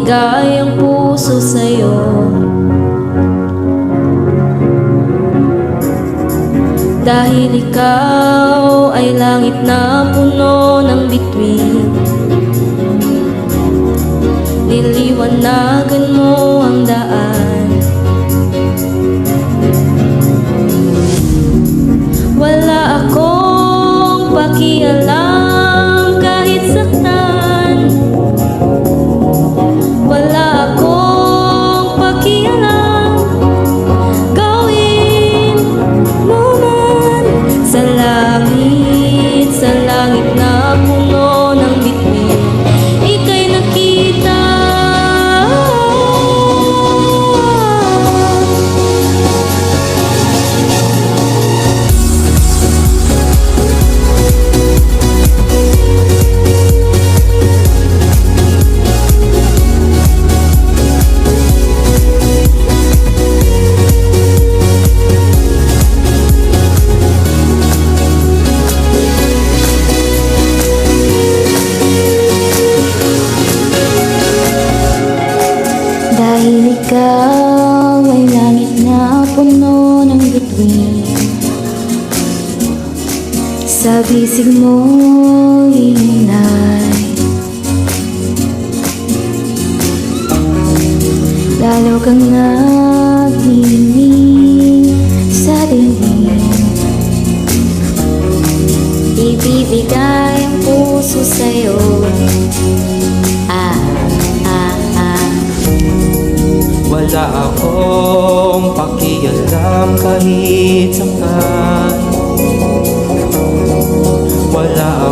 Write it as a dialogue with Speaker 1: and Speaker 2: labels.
Speaker 1: ibibigay ang puso sa'yo. Dahil ikaw ay langit na puno ng bituin, niliwanagan mo ang daan. Wala akong pakialam kahit saktan, wala akong pakialam gawin mo man sa langit na puno ng bituin, ika'y nakita. Dahil ikaw ay langit na puno ng bituin, sa bisig mo iinay, lalo kang naghihiling sa dilim. Ibibigay ang puso sa'yo.
Speaker 2: Wala akong pakialam kahit saktan, wala